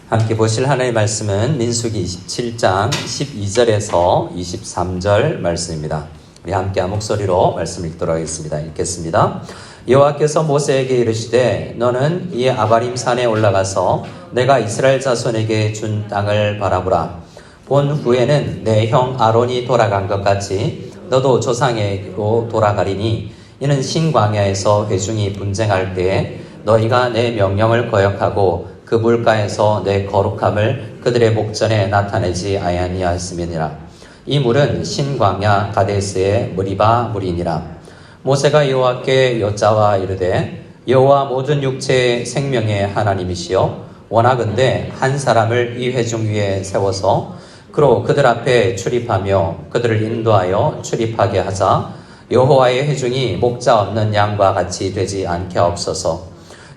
함께 보실 하나님의 말씀은 민수기 27장 12절에서 23절 말씀입니다. 우리 함께 한 목소리로 말씀을 읽도록 하겠습니다. 읽겠습니다. 여호와께서 모세에게 이르시되 너는 이 아바림 산에 올라가서 내가 이스라엘 자손에게 준 땅을 바라보라. 본 후에는 내 형 아론이 돌아간 것 같이 너도 조상에게로 돌아가리니 이는 신광야에서 회중이 분쟁할 때에 너희가 내 명령을 거역하고 그 물가에서 내 거룩함을 그들의 목전에 나타내지 아니하였음이니라. 이 물은 신광야 가데스의 무리바 물이니라. 모세가 여호와께 여짜와 이르되 여호와 모든 육체의 생명의 하나님이시여 원하건대 한 사람을 이 회중 위에 세워서 그로 그들 앞에 출입하며 그들을 인도하여 출입하게 하자. 여호와의 회중이 목자 없는 양과 같이 되지 않게 하옵소서.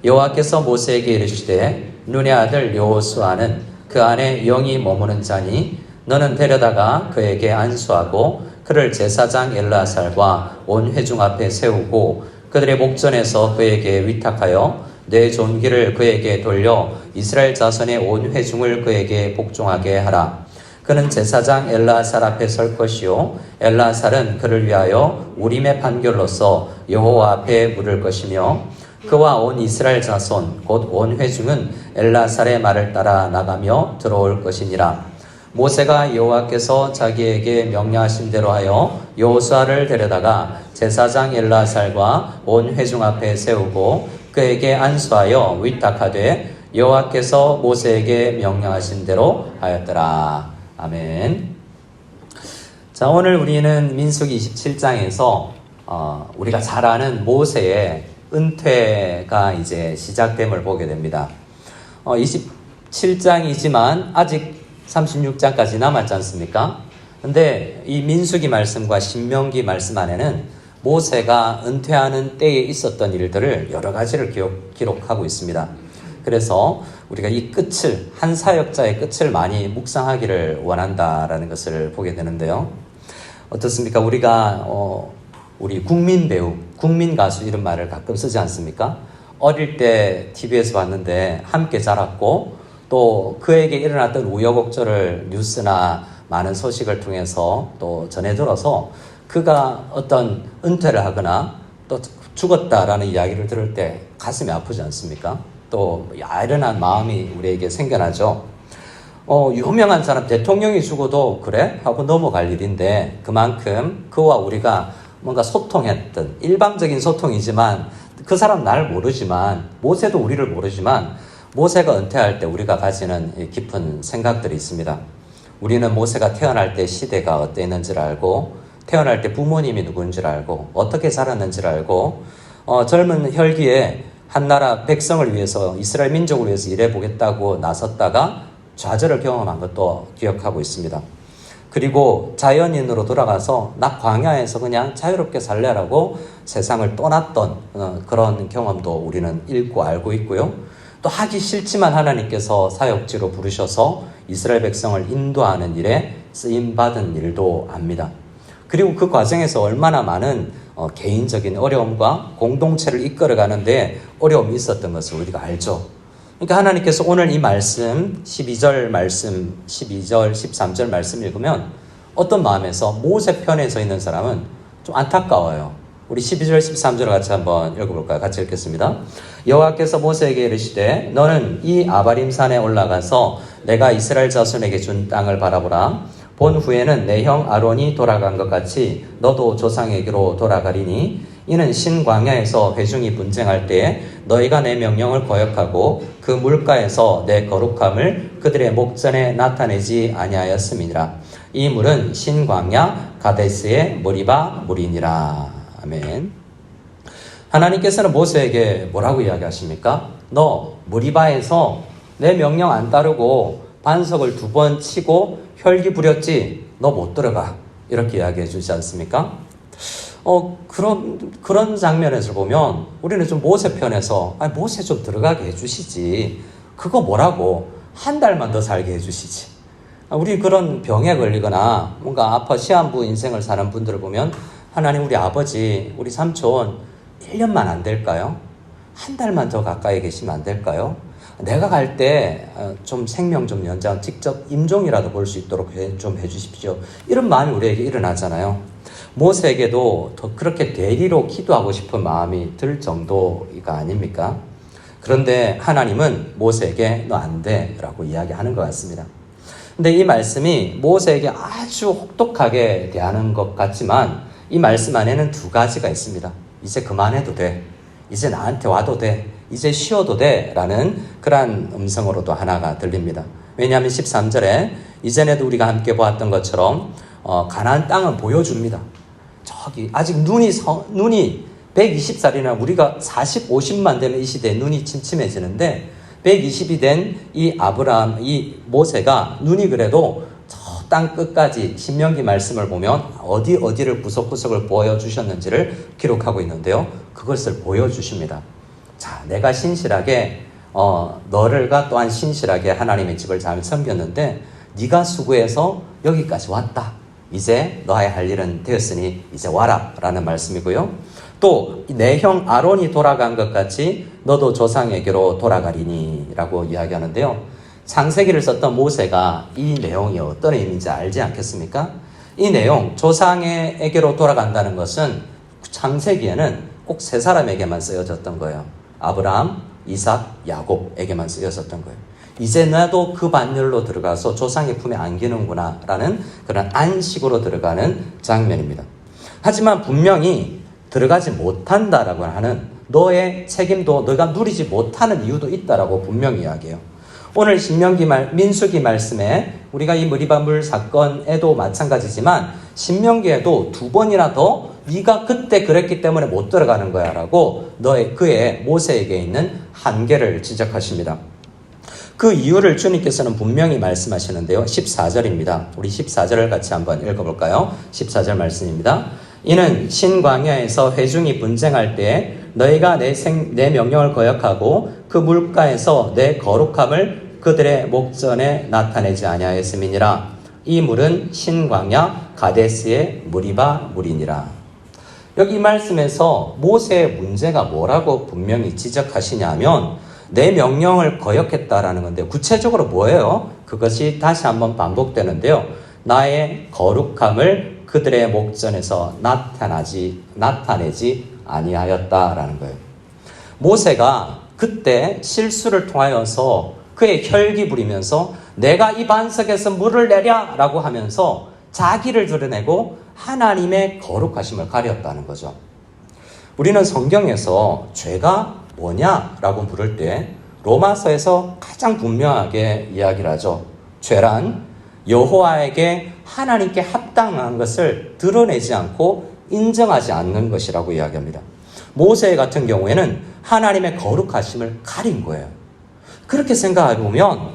여호와께서 모세에게 이르시되 눈의 아들 여호수아는 그 안에 영이 머무는 자니 너는 데려다가 그에게 안수하고 그를 제사장 엘르아살과 온 회중 앞에 세우고 그들의 목전에서 그에게 위탁하여 내 존귀를 그에게 돌려 이스라엘 자손의 온 회중을 그에게 복종하게 하라. 그는 제사장 엘르아살 앞에 설 것이요 엘르아살은 그를 위하여 우림의 판결로서 여호와 앞에 물을 것이며 그와 온 이스라엘 자손 곧 온 회중은 엘르아살의 말을 따라 나가며 들어올 것이니라. 모세가 여호와께서 자기에게 명령하신 대로 하여 여호수아를 데려다가 제사장 엘르아살과 온 회중 앞에 세우고 그에게 안수하여 위탁하되 여호와께서 모세에게 명령하신 대로 하였더라. 아멘. 자, 오늘 우리는 민수기 27장에서 우리가 잘 아는 모세의 은퇴가 이제 시작됨을 보게 됩니다. 27장이지만 아직 36장까지 남았지 않습니까? 근데 이 민수기 말씀과 신명기 말씀 안에는 모세가 은퇴하는 때에 있었던 일들을 여러 가지를 기록하고 있습니다. 그래서 우리가 이 끝을, 한 사역자의 끝을 많이 묵상하기를 원한다라는 것을 보게 되는데요. 어떻습니까? 우리가 우리 국민 배우, 국민 가수 이런 말을 가끔 쓰지 않습니까? 어릴 때 TV에서 봤는데 함께 자랐고 또 그에게 일어났던 우여곡절을 뉴스나 많은 소식을 통해서 또 전해 들어서 그가 어떤 은퇴를 하거나 또 죽었다라는 이야기를 들을 때 가슴이 아프지 않습니까? 또 아련한 마음이 우리에게 생겨나죠. 유명한 사람 대통령이 죽어도 그래? 하고 넘어갈 일인데 그만큼 그와 우리가 뭔가 소통했던 일방적인 소통이지만 그 사람 날 모르지만 모세도 우리를 모르지만 모세가 은퇴할 때 우리가 가지는 깊은 생각들이 있습니다. 우리는 모세가 태어날 때 시대가 어땠는지를 알고 태어날 때 부모님이 누군지를 알고 어떻게 자랐는지를 알고 젊은 혈기에 한 나라 백성을 위해서 이스라엘 민족을 위해서 일해보겠다고 나섰다가 좌절을 경험한 것도 기억하고 있습니다. 그리고 자연인으로 돌아가서 나 광야에서 그냥 자유롭게 살래라고 세상을 떠났던 그런 경험도 우리는 읽고 알고 있고요. 또 하기 싫지만 하나님께서 사역지로 부르셔서 이스라엘 백성을 인도하는 일에 쓰임받은 일도 압니다. 그리고 그 과정에서 얼마나 많은 개인적인 어려움과 공동체를 이끌어가는데 어려움이 있었던 것을 우리가 알죠. 그러니까 하나님께서 오늘 이 말씀 12절 말씀 12절 13절 말씀 읽으면 어떤 마음에서 모세 편에 서 있는 사람은 좀 안타까워요. 우리 12절 13절을 같이 한번 읽어볼까요? 같이 읽겠습니다. 여호와께서 모세에게 이르시되 너는 이 아바림 산에 올라가서 내가 이스라엘 자손에게 준 땅을 바라보라. 본 후에는 내 형 아론이 돌아간 것 같이 너도 조상에게로 돌아가리니 이는 신광야에서 회중이 분쟁할 때에 너희가 내 명령을 거역하고 그 물가에서 내 거룩함을 그들의 목전에 나타내지 아니하였음이니라. 이 물은 신광야 가데스의 무리바 물이니라. 아멘. 하나님께서는 모세에게 뭐라고 이야기하십니까? 너 무리바에서 내 명령 안 따르고 반석을 2번 치고 혈기 부렸지? 너 못 들어가. 이렇게 이야기해 주지 않습니까? 그런 장면에서 보면 우리는 좀 모세 편에서 모세 좀 들어가게 해주시지. 그거 뭐라고? 한 달만 더 살게 해주시지. 우리 그런 병에 걸리거나 뭔가 아파 시한부 인생을 사는 분들을 보면 하나님 우리 아버지, 우리 삼촌 1년만 안 될까요? 한 달만 더 가까이 계시면 안 될까요? 내가 갈 때 좀 생명 좀 연장, 직접 임종이라도 볼 수 있도록 좀 해주십시오. 이런 마음이 우리에게 일어나잖아요. 모세에게도 더 그렇게 대리로 기도하고 싶은 마음이 들 정도가 아닙니까? 그런데 하나님은 모세에게 너 안 돼 라고 이야기하는 것 같습니다. 근데 이 말씀이 모세에게 아주 혹독하게 대하는 것 같지만 이 말씀 안에는 두 가지가 있습니다. 이제 그만해도 돼. 이제 나한테 와도 돼. 이제 쉬어도 돼. 라는 그러한 음성으로도 하나가 들립니다. 왜냐하면 13절에 이전에도 우리가 함께 보았던 것처럼 가나안 땅은 보여줍니다. 저기 아직 눈이 120살이나 우리가 40, 50만 되면 이 시대에 눈이 침침해지는데 120이 된 이 아브라함, 이 모세가 눈이 그래도 저 땅 끝까지 신명기 말씀을 보면 어디를 구석구석을 보여주셨는지를 기록하고 있는데요. 그것을 보여주십니다. 자, 내가 신실하게 너를가 또한 신실하게 하나님의 집을 잘 섬겼는데 네가 수고해서 여기까지 왔다. 이제 너의 할 일은 되었으니 이제 와라 라는 말씀이고요. 또 내 형 아론이 돌아간 것 같이 너도 조상에게로 돌아가리니 라고 이야기하는데요. 창세기를 썼던 모세가 이 내용이 어떤 의미인지 알지 않겠습니까? 이 내용 조상에게로 돌아간다는 것은 창세기에는 꼭 세 사람에게만 쓰여졌던 거예요. 아브라함, 이삭, 야곱에게만 쓰여졌던 거예요. 이제 나도 그 반열로 들어가서 조상의 품에 안기는구나 라는 그런 안식으로 들어가는 장면입니다. 하지만 분명히 들어가지 못한다라고 하는 너의 책임도 너가 누리지 못하는 이유도 있다라고 분명히 이야기해요. 오늘 민수기 말씀에 우리가 이 무리바물 사건에도 마찬가지지만 신명기에도 두 번이나 더 네가 그때 그랬기 때문에 못 들어가는 거야 라고 그의 모세에게 있는 한계를 지적하십니다. 그 이유를 주님께서는 분명히 말씀하시는데요. 14절입니다. 우리 14절을 같이 한번 읽어볼까요? 14절 말씀입니다. 이는 신광야에서 회중이 분쟁할 때에 너희가 내 명령을 거역하고 그 물가에서 내 거룩함을 그들의 목전에 나타내지 아니하였음이니라. 이 물은 신광야 가데스의 무리바 물이니라. 여기 이 말씀에서 모세의 문제가 뭐라고 분명히 지적하시냐면 내 명령을 거역했다라는 건데 구체적으로 뭐예요? 그것이 다시 한번 반복되는데요. 나의 거룩함을 그들의 목전에서 나타내지 아니하였다라는 거예요. 모세가 그때 실수를 통하여서 그의 혈기 부리면서 내가 이 반석에서 물을 내랴 라고 하면서 자기를 드러내고 하나님의 거룩하심을 가렸다는 거죠. 우리는 성경에서 죄가 뭐냐라고 물을 때 로마서에서 가장 분명하게 이야기를 하죠. 죄란 여호와에게 하나님께 합당한 것을 드러내지 않고 인정하지 않는 것이라고 이야기합니다. 모세 같은 경우에는 하나님의 거룩하심을 가린 거예요. 그렇게 생각해 보면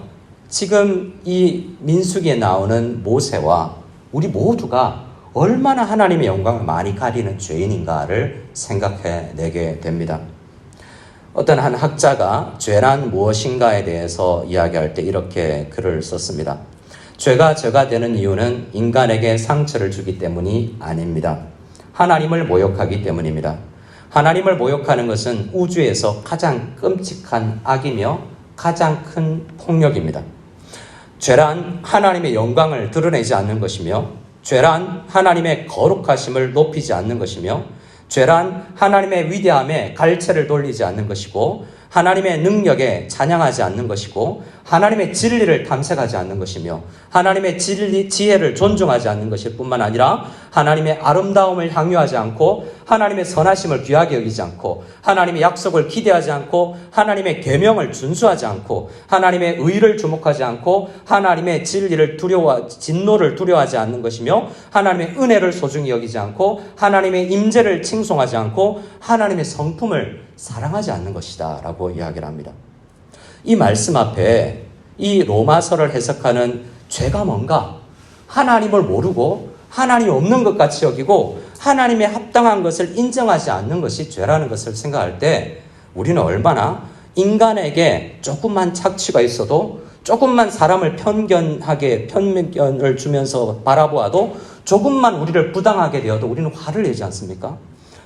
지금 이 민수기에 나오는 모세와 우리 모두가 얼마나 하나님의 영광을 많이 가리는 죄인인가를 생각해내게 됩니다. 어떤 한 학자가 죄란 무엇인가에 대해서 이야기할 때 이렇게 글을 썼습니다. 죄가 죄가 되는 이유는 인간에게 상처를 주기 때문이 아닙니다. 하나님을 모욕하기 때문입니다. 하나님을 모욕하는 것은 우주에서 가장 끔찍한 악이며 가장 큰 폭력입니다. 죄란 하나님의 영광을 드러내지 않는 것이며 죄란 하나님의 거룩하심을 높이지 않는 것이며 죄란 하나님의 위대함에 갈채를 돌리지 않는 것이고 하나님의 능력에 찬양하지 않는 것이고 하나님의 진리를 탐색하지 않는 것이며 하나님의 지혜를 존중하지 않는 것일 뿐만 아니라 하나님의 아름다움을 향유하지 않고 하나님의 선하심을 귀하게 여기지 않고 하나님의 약속을 기대하지 않고 하나님의 계명을 준수하지 않고 하나님의 의를 주목하지 않고 하나님의 진노를 두려워하지 않는 것이며 하나님의 은혜를 소중히 여기지 않고 하나님의 임재를 칭송하지 않고 하나님의 성품을 사랑하지 않는 것이다 라고 이야기를 합니다. 이 말씀 앞에 이 로마서를 해석하는 죄가 뭔가? 하나님을 모르고 하나님이 없는 것 같이 여기고 하나님의 합당한 것을 인정하지 않는 것이 죄라는 것을 생각할 때 우리는 얼마나 인간에게 조금만 착취가 있어도 조금만 사람을 편견을 주면서 바라보아도 조금만 우리를 부당하게 되어도 우리는 화를 내지 않습니까?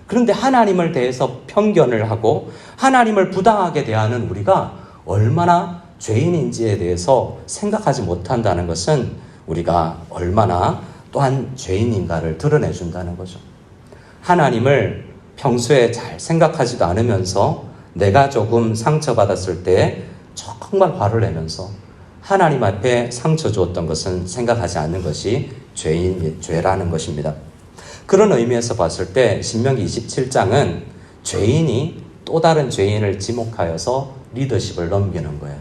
그런데 하나님을 대해서 편견을 하고 하나님을 부당하게 대하는 우리가 얼마나 죄인인지에 대해서 생각하지 못한다는 것은 우리가 얼마나 또한 죄인인가를 드러내준다는 거죠. 하나님을 평소에 잘 생각하지도 않으면서 내가 조금 상처받았을 때 정말 화를 내면서 하나님 앞에 상처 주었던 것은 생각하지 않는 것이 죄라는 것입니다. 그런 의미에서 봤을 때 신명기 27장은 죄인이 또 다른 죄인을 지목하여서 리더십을 넘기는 거예요.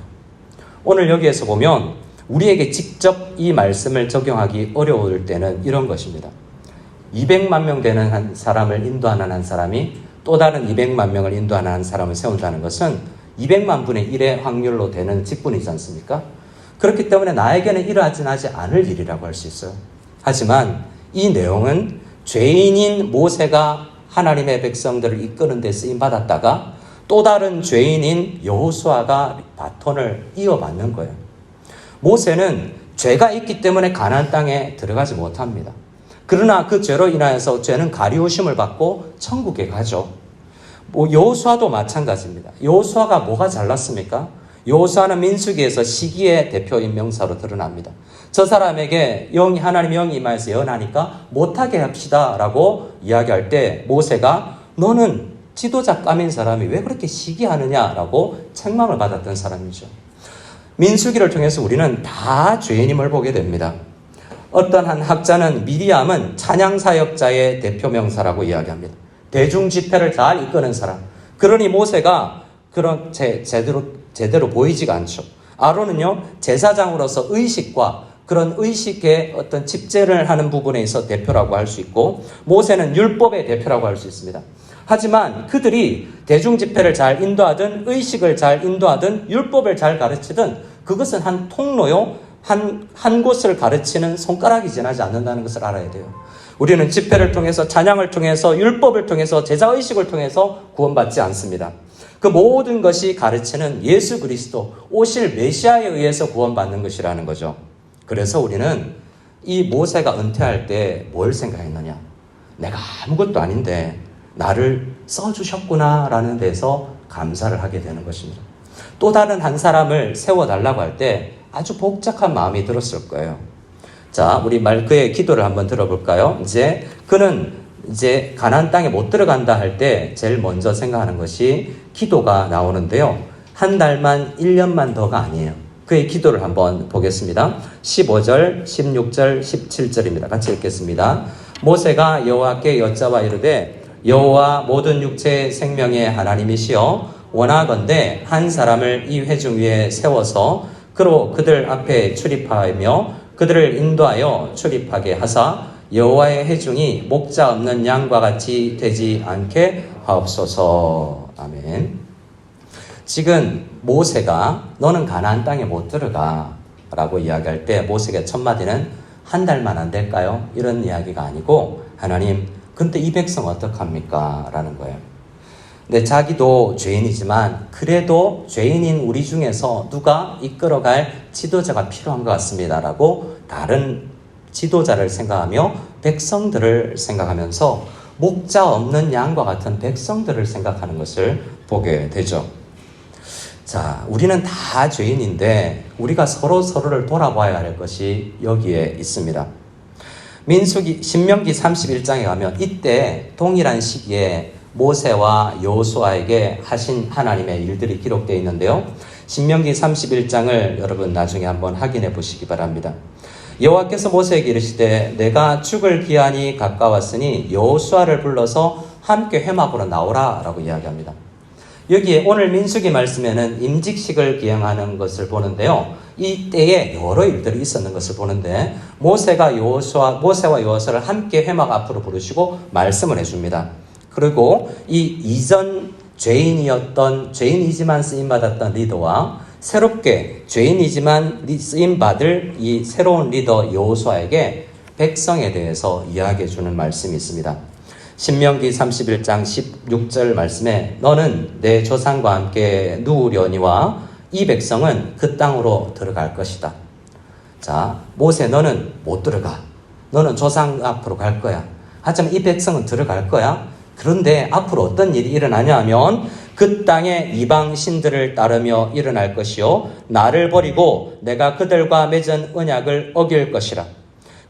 오늘 여기에서 보면 우리에게 직접 이 말씀을 적용하기 어려울 때는 이런 것입니다. 200만 명 되는 한 사람을 인도하는 한 사람이 또 다른 200만 명을 인도하는 한 사람을 세운다는 것은 200만 분의 1의 확률로 되는 직분이지 않습니까? 그렇기 때문에 나에게는 일어나지 않을 일이라고 할 수 있어요. 하지만 이 내용은 죄인인 모세가 하나님의 백성들을 이끄는 데 쓰임받았다가 또 다른 죄인인 여호수아가 바톤을 이어받는 거예요. 모세는 죄가 있기 때문에 가나안 땅에 들어가지 못합니다. 그러나 그 죄로 인하여서 죄는 가리우심을 받고 천국에 가죠. 여호수아도 마찬가지입니다. 여호수아가 뭐가 잘났습니까? 여호수아는 민수기에서 시기의 대표인 명사로 드러납니다. 저 사람에게 하나님 영이 임하여서 예언하니까 못하게 합시다 라고 이야기할 때 모세가 너는 지도자 까민 사람이 왜 그렇게 시기하느냐라고 책망을 받았던 사람이죠. 민수기를 통해서 우리는 다 죄인임을 보게 됩니다. 어떤 한 학자는 미리암은 찬양사역자의 대표 명사라고 이야기합니다. 대중 집회를 잘 이끄는 사람. 그러니 모세가 그런 제대로 보이지가 않죠. 아론은요, 제사장으로서 의식과 그런 의식의 어떤 집제를 하는 부분에 있어 대표라고 할 수 있고, 모세는 율법의 대표라고 할 수 있습니다. 하지만 그들이 대중 집회를 잘 인도하든 의식을 잘 인도하든 율법을 잘 가르치든 그것은 한 통로요, 한 곳을 가르치는 손가락이 지나지 않는다는 것을 알아야 돼요. 우리는 집회를 통해서, 찬양을 통해서, 율법을 통해서, 제자의식을 통해서 구원받지 않습니다. 그 모든 것이 가르치는 예수 그리스도, 오실 메시아에 의해서 구원받는 것이라는 거죠. 그래서 우리는 이 모세가 은퇴할 때 뭘 생각했느냐? 내가 아무것도 아닌데 나를 써주셨구나라는 데서 감사를 하게 되는 것입니다. 또 다른 한 사람을 세워달라고 할 때 아주 복잡한 마음이 들었을 거예요. 자, 우리 그의 기도를 한번 들어볼까요? 그는 가나안 땅에 못 들어간다 할 때 제일 먼저 생각하는 것이 기도가 나오는데요. 한 달만 1년만 더가 아니에요. 그의 기도를 한번 보겠습니다. 15절, 16절, 17절입니다. 같이 읽겠습니다. 모세가 여호와께 여짜와 이르되 여호와 모든 육체의 생명의 하나님이시여 원하건대 한 사람을 이 회중 위에 세워서 그로 그들 앞에 출입하며 그들을 인도하여 출입하게 하사 여호와의 회중이 목자 없는 양과 같이 되지 않게 하옵소서. 아멘. 지금 모세가 너는 가나안 땅에 못 들어가 라고 이야기할 때 모세의 첫 마디는 한 달만 안 될까요? 이런 이야기가 아니고 하나님 근데 이 백성 어떡합니까? 라는 거예요. 근데 자기도 죄인이지만 그래도 죄인인 우리 중에서 누가 이끌어갈 지도자가 필요한 것 같습니다 라고 다른 지도자를 생각하며 백성들을 생각하면서 목자 없는 양과 같은 백성들을 생각하는 것을 보게 되죠. 자, 우리는 다 죄인인데 우리가 서로를 돌아봐야 할 것이 여기에 있습니다. 신명기 31장에 가면 이때 동일한 시기에 모세와 여호수아에게 하신 하나님의 일들이 기록되어 있는데요. 신명기 31장을 여러분 나중에 한번 확인해 보시기 바랍니다. 여호와께서 모세에게 이르시되 내가 죽을 기한이 가까웠으니 여호수아를 불러서 함께 회막으로 나오라 라고 이야기합니다. 여기에 오늘 민수기 말씀에는 임직식을 기행하는 것을 보는데요. 이때에 여러 일들이 있었는 것을 보는데 모세와 여호수아를 함께 회막 앞으로 부르시고 말씀을 해줍니다. 그리고 이 이전 죄인이지만 쓰임받았던 리더와 새롭게 죄인이지만 쓰임받을 이 새로운 리더 여호수아에게 백성에 대해서 이야기해 주는 말씀이 있습니다. 신명기 31장 16절 말씀에 너는 내 조상과 함께 누우려니와 이 백성은 그 땅으로 들어갈 것이다. 자, 모세 너는 못 들어가. 너는 조상 앞으로 갈 거야. 하지만 이 백성은 들어갈 거야. 그런데 앞으로 어떤 일이 일어나냐 하면 그 땅에 이방 신들을 따르며 일어날 것이요 나를 버리고 내가 그들과 맺은 언약을 어길 것이라.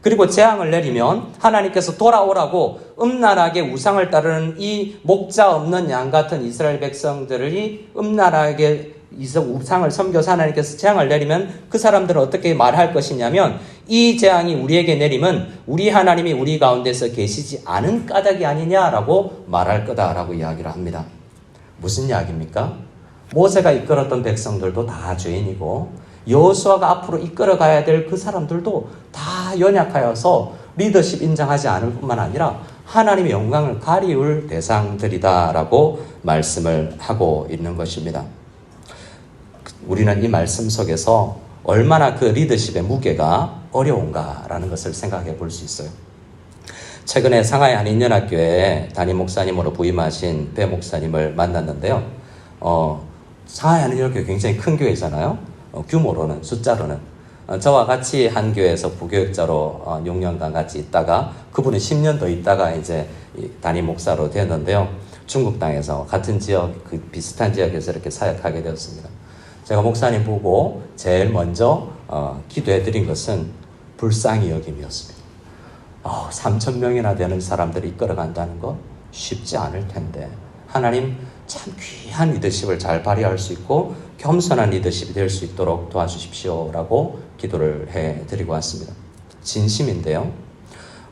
그리고 재앙을 내리면 하나님께서 돌아오라고 음란하게 우상을 따르는 이 목자 없는 양 같은 이스라엘 백성들이 음란하게 우상을 섬겨서 하나님께서 재앙을 내리면 그 사람들은 어떻게 말할 것이냐면 이 재앙이 우리에게 내리면 우리 하나님이 우리 가운데서 계시지 않은 까닭이 아니냐라고 말할 거다라고 이야기를 합니다. 무슨 이야기입니까? 모세가 이끌었던 백성들도 다 죄인이고 여호수아가 앞으로 이끌어가야 될 그 사람들도 다 연약하여서 리더십 인정하지 않을 뿐만 아니라 하나님의 영광을 가리울 대상들이다라고 말씀을 하고 있는 것입니다. 우리는 이 말씀 속에서 얼마나 그 리더십의 무게가 어려운가라는 것을 생각해 볼 수 있어요. 최근에 상하이 한인연합교회에 담임 목사님으로 부임하신 배 목사님을 만났는데요. 상하이 한인연합교회 굉장히 큰 교회잖아요. 규모로는, 숫자로는. 저와 같이 한 교회에서 부교육자로 6년간 같이 있다가 그분은 10년 더 있다가 이제 담임 목사로 되었는데요. 중국 땅에서 같은 지역, 그 비슷한 지역에서 이렇게 사역하게 되었습니다. 제가 목사님 보고 제일 먼저 기도해 드린 것은 불쌍히 여김이었습니다. 3,000명이나 되는 사람들을 이끌어간다는 거 쉽지 않을 텐데 하나님 참 귀한 리더십을 잘 발휘할 수 있고 겸손한 리더십이 될 수 있도록 도와주십시오라고 기도를 해드리고 왔습니다. 진심인데요.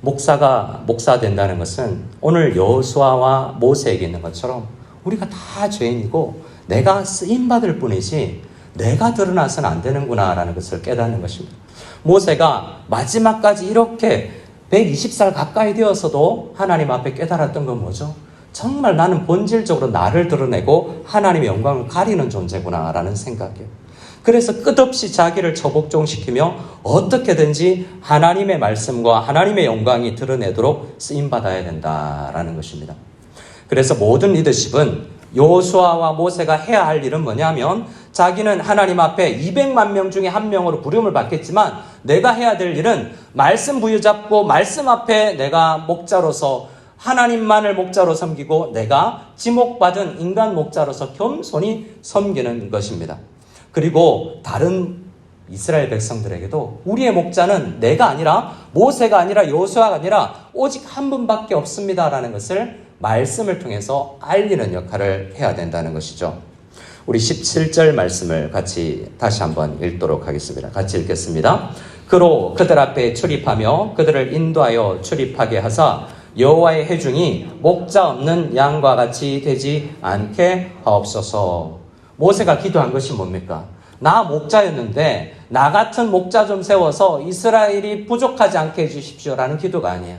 목사가 목사 된다는 것은 오늘 여호수아와 모세에게 있는 것처럼 우리가 다 죄인이고 내가 쓰임받을 뿐이지 내가 드러나서는 안 되는구나라는 것을 깨닫는 것입니다. 모세가 마지막까지 이렇게 120살 가까이 되어서도 하나님 앞에 깨달았던 건 뭐죠? 정말 나는 본질적으로 나를 드러내고 하나님의 영광을 가리는 존재구나라는 생각이에요. 그래서 끝없이 자기를 처복종시키며 어떻게든지 하나님의 말씀과 하나님의 영광이 드러내도록 쓰임받아야 된다라는 것입니다. 그래서 모든 리더십은 여호수아와 모세가 해야 할 일은 뭐냐면 자기는 하나님 앞에 200만 명 중에 한 명으로 부름을 받겠지만 내가 해야 될 일은 말씀 부여잡고 말씀 앞에 내가 목자로서 하나님만을 목자로 섬기고 내가 지목받은 인간 목자로서 겸손히 섬기는 것입니다. 그리고 다른 이스라엘 백성들에게도 우리의 목자는 내가 아니라 모세가 아니라 여호수아가 아니라 오직 한 분밖에 없습니다라는 것을 말씀을 통해서 알리는 역할을 해야 된다는 것이죠. 우리 17절 말씀을 같이 다시 한번 읽도록 하겠습니다. 같이 읽겠습니다. 그로 그들 앞에 출입하며 그들을 인도하여 출입하게 하사 여호와의 회중이 목자 없는 양과 같이 되지 않게 하옵소서. 모세가 기도한 것이 뭡니까? 나 목자였는데 나 같은 목자 좀 세워서 이스라엘이 부족하지 않게 해주십시오라는 기도가 아니에요.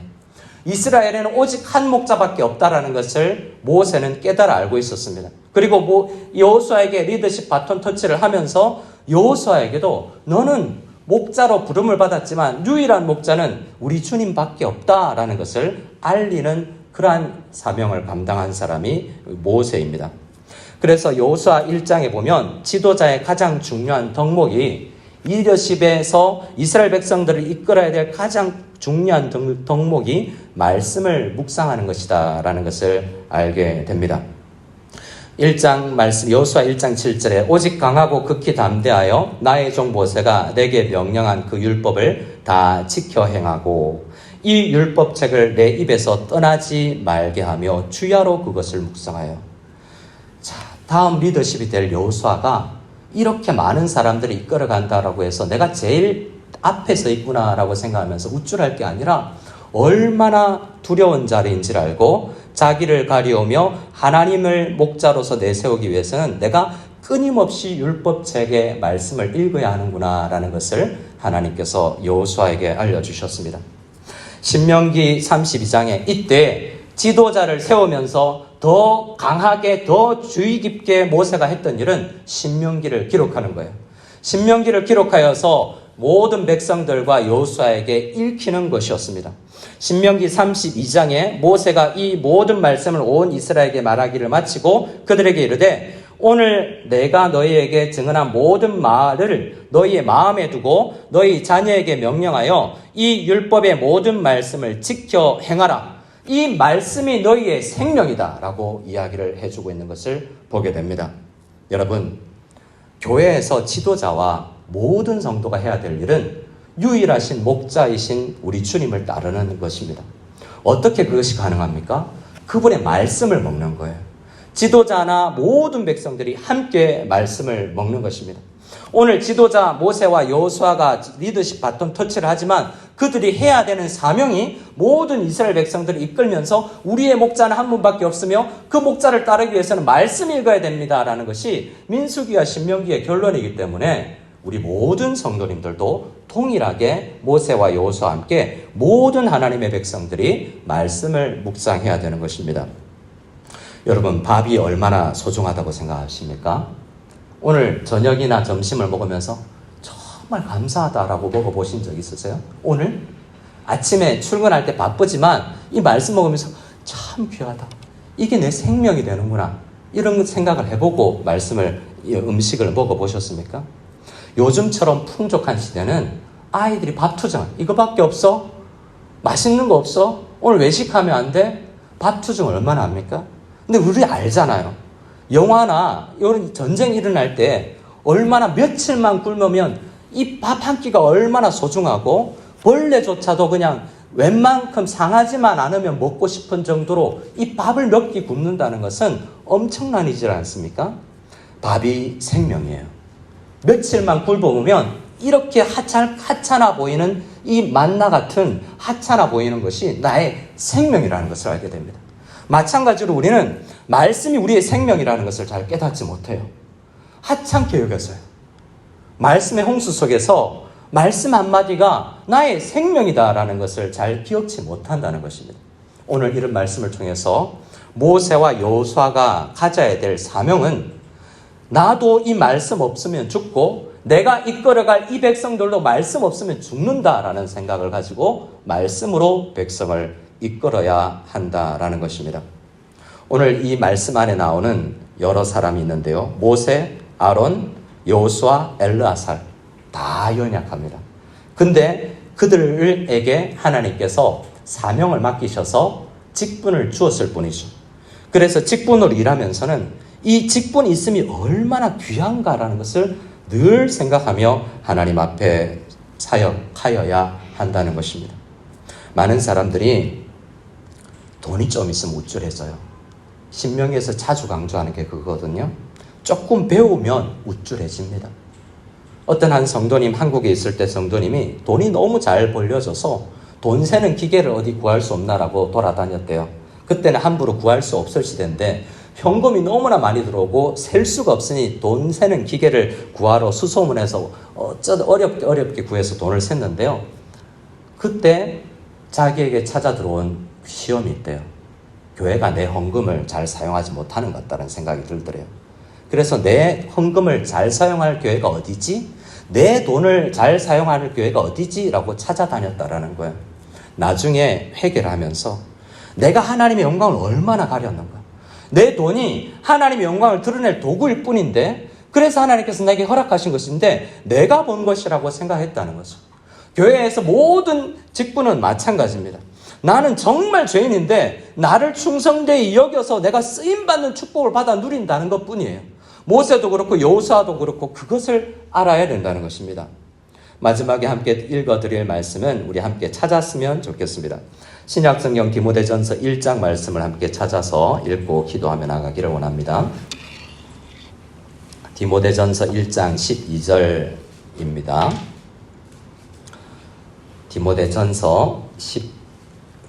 이스라엘에는 오직 한 목자밖에 없다라는 것을 모세는 깨달아 알고 있었습니다. 그리고 여호수아에게 리더십 바톤 터치를 하면서 여호수아에게도 너는 목자로 부름을 받았지만 유일한 목자는 우리 주님밖에 없다라는 것을 알리는 그러한 사명을 감당한 사람이 모세입니다. 그래서 여호수아 1장에 보면 지도자의 가장 중요한 덕목이 리더십에서 이스라엘 백성들을 이끌어야 될 가장 중요한 덕목이 말씀을 묵상하는 것이다 라는 것을 알게 됩니다. 1장 말씀 여호수아 1장 7절에 오직 강하고 극히 담대하여 나의 종 모세가 내게 명령한 그 율법을 다 지켜 행하고 이 율법책을 내 입에서 떠나지 말게 하며 주야로 그것을 묵상하여. 자, 다음 리더십이 될 여호수아가 이렇게 많은 사람들을 이끌어간다라고 해서 내가 제일 앞에 서 있구나라고 생각하면서 우쭐할 게 아니라 얼마나 두려운 자리인지를 알고 자기를 가리우며 하나님을 목자로서 내세우기 위해서는 내가 끊임없이 율법책의 말씀을 읽어야 하는구나라는 것을 하나님께서 여호수아에게 알려주셨습니다. 신명기 32장에 이때 지도자를 세우면서 더 강하게 더 주의 깊게 모세가 했던 일은 신명기를 기록하는 거예요. 신명기를 기록하여서 모든 백성들과 여호수아에게 읽히는 것이었습니다. 신명기 32장에 모세가 이 모든 말씀을 온 이스라엘에게 말하기를 마치고 그들에게 이르되 오늘 내가 너희에게 증언한 모든 말을 너희의 마음에 두고 너희 자녀에게 명령하여 이 율법의 모든 말씀을 지켜 행하라. 이 말씀이 너희의 생명이다 라고 이야기를 해주고 있는 것을 보게 됩니다. 여러분, 교회에서 지도자와 모든 성도가 해야 될 일은 유일하신 목자이신 우리 주님을 따르는 것입니다. 어떻게 그것이 가능합니까? 그분의 말씀을 먹는 거예요. 지도자나 모든 백성들이 함께 말씀을 먹는 것입니다. 오늘 지도자 모세와 여호수아가 리더십 바톤 터치를 하지만 그들이 해야 되는 사명이 모든 이스라엘 백성들을 이끌면서 우리의 목자는 한 분밖에 없으며 그 목자를 따르기 위해서는 말씀 읽어야 됩니다라는 것이 민수기와 신명기의 결론이기 때문에 우리 모든 성도님들도 동일하게 모세와 여호수아와 함께 모든 하나님의 백성들이 말씀을 묵상해야 되는 것입니다. 여러분, 밥이 얼마나 소중하다고 생각하십니까? 오늘 저녁이나 점심을 먹으면서 정말 감사하다라고 먹어보신 적 있으세요? 오늘 아침에 출근할 때 바쁘지만 이 말씀 먹으면서 참 귀하다. 이게 내 생명이 되는구나. 이런 생각을 해보고 음식을 먹어보셨습니까? 요즘처럼 풍족한 시대는 아이들이 밥 투정, 이거밖에 없어? 맛있는 거 없어? 오늘 외식하면 안 돼? 밥 투정 얼마나 합니까? 근데 우리 알잖아요. 영화나 이런 전쟁 일어날 때 얼마나 며칠만 굶으면 이 밥 한 끼가 얼마나 소중하고 벌레조차도 그냥 웬만큼 상하지만 않으면 먹고 싶은 정도로 이 밥을 몇 끼 굶는다는 것은 엄청난 일이지 않습니까? 밥이 생명이에요. 며칠만 굶어보면 이렇게 하찮아 보이는 이 만나 같은 하찮아 보이는 것이 나의 생명이라는 것을 알게 됩니다. 마찬가지로 우리는 말씀이 우리의 생명이라는 것을 잘 깨닫지 못해요. 하찮게 여겨서요. 말씀의 홍수 속에서 말씀 한마디가 나의 생명이다라는 것을 잘 기억치 못한다는 것입니다. 오늘 이런 말씀을 통해서 모세와 여호수아가 가져야 될 사명은 나도 이 말씀 없으면 죽고 내가 이끌어갈 이 백성들도 말씀 없으면 죽는다라는 생각을 가지고 말씀으로 백성을 이끌어야 한다라는 것입니다. 오늘 이 말씀 안에 나오는 여러 사람이 있는데요. 모세, 아론, 여호수아, 엘르아살 다 연약합니다. 근데 그들에게 하나님께서 사명을 맡기셔서 직분을 주었을 뿐이죠. 그래서 직분으로 일하면서는 이 직분이 있음이 얼마나 귀한가라는 것을 늘 생각하며 하나님 앞에 사역하여야 한다는 것입니다. 많은 사람들이 돈이 좀 있으면 우쭐해져요. 신명기에서 자주 강조하는 게 그거거든요. 조금 배우면 우쭐해집니다. 어떤 한 성도님, 한국에 있을 때 성도님이 돈이 너무 잘 벌려져서 돈 세는 기계를 어디 구할 수 없나라고 돌아다녔대요. 그때는 함부로 구할 수 없을 시대인데 현금이 너무나 많이 들어오고 셀 수가 없으니 돈 세는 기계를 구하러 수소문해서 어렵게 구해서 돈을 셌는데요. 그때 자기에게 찾아 들어온 시험이 있대요. 교회가 내 헌금을 잘 사용하지 못하는 것 같다는 생각이 들더래요. 그래서 내 헌금을 잘 사용할 교회가 어디지? 내 돈을 잘 사용하는 교회가 어디지? 라고 찾아다녔다라는 거예요. 나중에 회개를 하면서 내가 하나님의 영광을 얼마나 가렸는가. 내 돈이 하나님의 영광을 드러낼 도구일 뿐인데 그래서 하나님께서 내게 허락하신 것인데 내가 본 것이라고 생각했다는 거죠. 교회에서 모든 직분은 마찬가지입니다. 나는 정말 죄인인데 나를 충성되이 여겨서 내가 쓰임받는 축복을 받아 누린다는 것뿐이에요. 모세도 그렇고 여호수아도 그렇고 그것을 알아야 된다는 것입니다. 마지막에 함께 읽어드릴 말씀은 우리 함께 찾았으면 좋겠습니다. 신약성경 디모데전서 1장 말씀을 함께 찾아서 읽고 기도하며 나가기를 원합니다. 디모데전서 1장 12절입니다. 디모데전서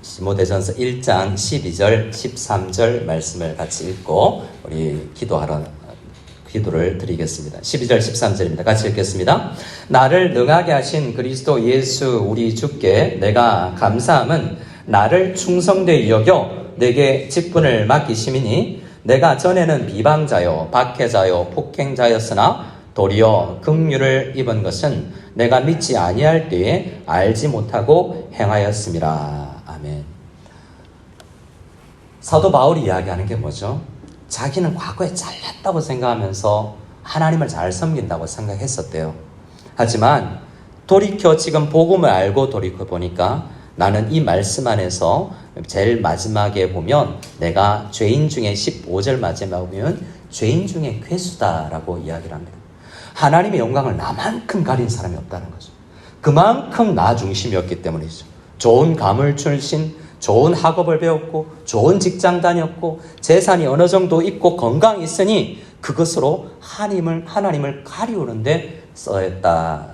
1장 12절 13절 말씀을 같이 읽고 우리 기도를 드리겠습니다. 12절 13절입니다. 같이 읽겠습니다. 나를 능하게 하신 그리스도 예수 우리 주께 내가 감사함은 나를 충성되이 여겨 내게 직분을 맡기심이니 내가 전에는 비방자요 박해자요 폭행자였으나 도리어 긍휼을 입은 것은 내가 믿지 아니할 때에 알지 못하고 행하였음이라. 아멘. 사도 바울이 이야기하는 게 뭐죠? 자기는 과거에 잘났다고 생각하면서 하나님을 잘 섬긴다고 생각했었대요. 하지만 돌이켜 지금 복음을 알고 돌이켜 보니까 나는 이 말씀 안에서 제일 마지막에 보면 내가 죄인 중에 15절 마지막에 보면 죄인 중에 괴수다라고 이야기를 합니다. 하나님의 영광을 나만큼 가린 사람이 없다는 거죠. 그만큼 나 중심이었기 때문이죠. 좋은 가물 출신, 좋은 학업을 배웠고 좋은 직장 다녔고 재산이 어느 정도 있고 건강이 있으니 그것으로 하나님을 가리우는데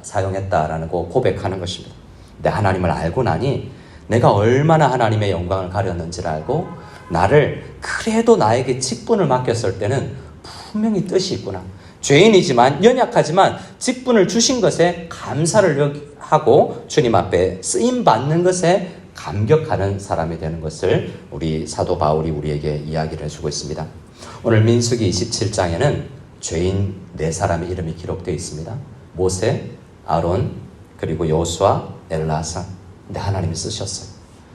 사용했다라고 고백하는 것입니다. 근데 하나님을 알고 나니 내가 얼마나 하나님의 영광을 가렸는지를 알고 나를 그래도 나에게 직분을 맡겼을 때는 분명히 뜻이 있구나. 죄인이지만 연약하지만 직분을 주신 것에 감사를 하고 주님 앞에 쓰임받는 것에 감격하는 사람이 되는 것을 우리 사도 바울이 우리에게 이야기를 해주고 있습니다. 오늘 민수기 27장에는 죄인 4사람의 이름이 기록되어 있습니다. 모세, 아론, 그리고 여호수아, 엘라사. 근데 하나님이 쓰셨어요.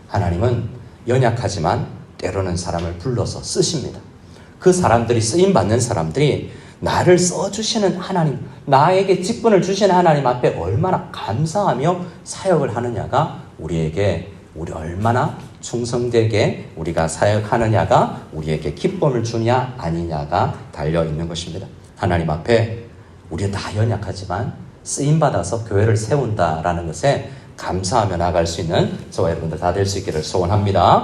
하나님은 연약하지만 때로는 사람을 불러서 쓰십니다. 그 사람들이 쓰임받는 사람들이 나를 써주시는 하나님, 나에게 직분을 주시는 하나님 앞에 얼마나 감사하며 사역을 하느냐가 우리 얼마나 충성되게 우리가 사역하느냐가 우리에게 기쁨을 주냐 아니냐가 달려있는 것입니다. 하나님 앞에 우리 다 연약하지만 쓰임받아서 교회를 세운다라는 것에 감사하며 나아갈 수 있는 저와 여러분들 다 될 수 있기를 소원합니다.